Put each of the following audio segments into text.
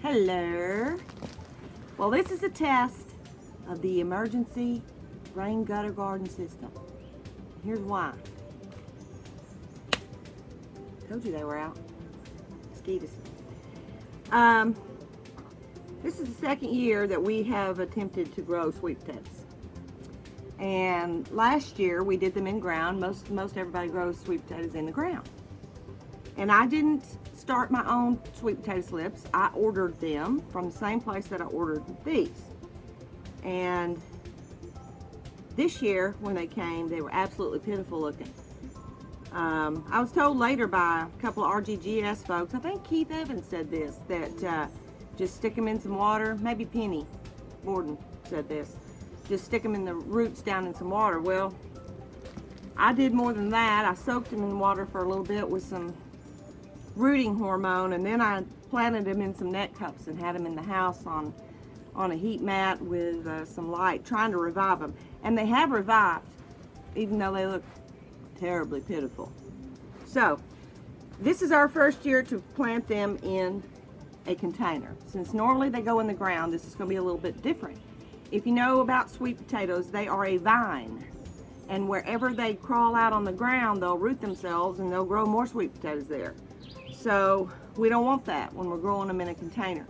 Hello. Well, this is a test of the emergency rain gutter garden system. Here's why. Told you they were out. Mosquitoes. This is the second year that we have attempted to grow sweet potatoes. And last year we did them in ground. Most everybody grows sweet potatoes in the ground. And I didn't start my own sweet potato slips. I ordered them from the same place that I ordered these. And this year when they came, they were absolutely pitiful looking. I was told later by a couple of RGGS folks, I think Keith Evans said this, that just stick them in some water. Maybe Penny Borden said this. Just stick them in the roots down in some water. Well, I did more than that. I soaked them in water for a little bit with some rooting hormone, and then I planted them in some net cups and had them in the house on a heat mat with some light, trying to revive them. And they have revived, even though they look terribly pitiful. So this is our first year to plant them in a container. Since normally they go in the ground, this is going to be a little bit different. If you know about sweet potatoes, they are a vine, and wherever they crawl out on the ground, they'll root themselves and they'll grow more sweet potatoes there. So we don't want that when we're growing them in a container.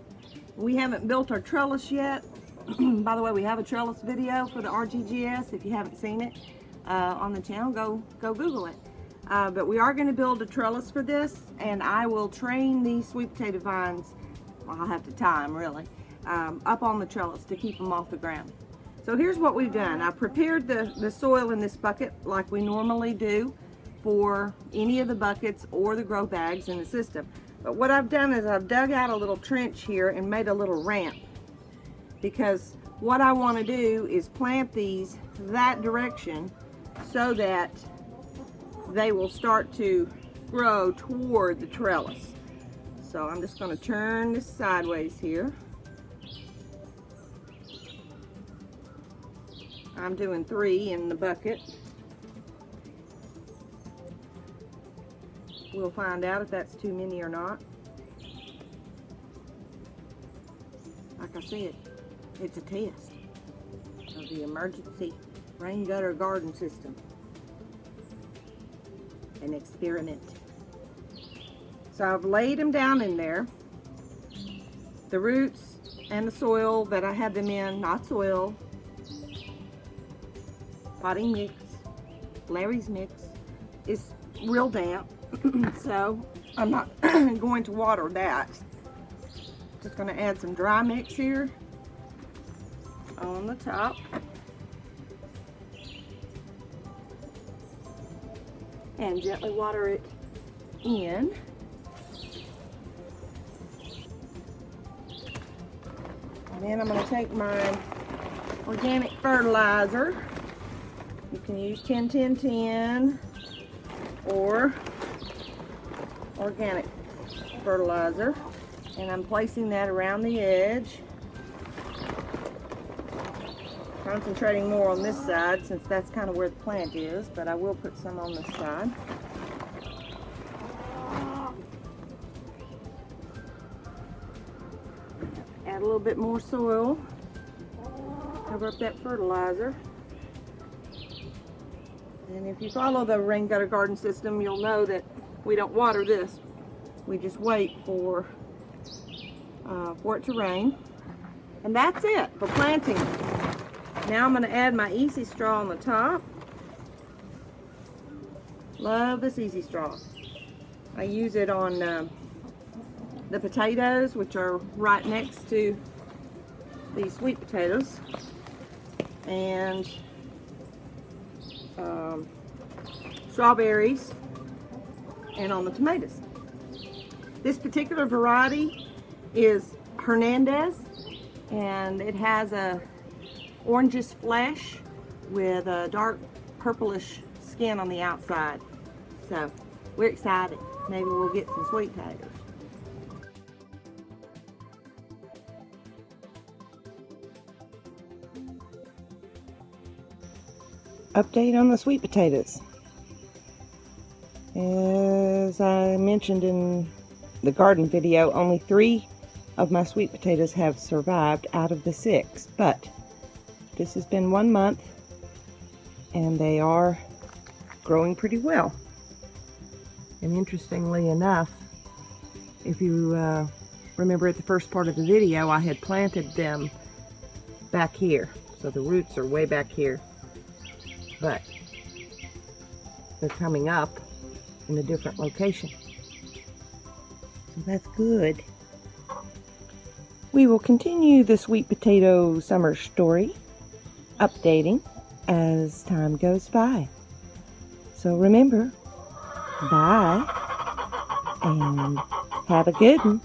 We haven't built our trellis yet. By the way, we have a trellis video for the RGGS. If you haven't seen it on the channel, go Google it. But we are going to build a trellis for this, and I will train these sweet potato vines, well, I'll have to tie them really, up on the trellis to keep them off the ground. So here's what we've done. I prepared the soil in this bucket like we normally do for any of the buckets or the grow bags in the system. But what I've done is I've dug out a little trench here and made a little ramp, because what I want to do is plant these that direction so that they will start to grow toward the trellis. So I'm just going to turn this sideways here. I'm doing 3 in the bucket. We'll find out if that's too many or not. Like I said, it's a test of the emergency rain gutter garden system. An experiment. So I've laid them down in there. The roots and the soil that I had them in, not soil, potting mix, Larry's mix, is real damp. So I'm not going to water that. Just going to add some dry mix here on the top. And gently water it in. And then I'm going to take my organic fertilizer. You can use 10-10-10 or organic fertilizer, and I'm placing that around the edge, concentrating more on this side since that's kind of where the plant is, but I will put some on this side. Add a little bit more soil, cover up that fertilizer. And if you follow the rain gutter garden system, you'll know that we don't water this. We just wait for it to rain. And that's it for planting. Now I'm going to add my easy straw on the top. Love this easy straw. I use it on the potatoes, which are right next to the sweet potatoes, and strawberries, and on the tomatoes. This particular variety is Hernandez, and it has a orangish flesh with a dark purplish skin on the outside. So we're excited. Maybe we'll get some sweet potatoes. Update on the sweet potatoes. As I mentioned in the garden video, only 3 of my sweet potatoes have survived out of the 6, but this has been 1 month and they are growing pretty well. And interestingly enough, if you remember at the first part of the video, I had planted them back here. So the roots are way back here, but they're coming up in a different location. So that's good. We will continue the sweet potato summer story, updating as time goes by. So remember, bye, and have a good one.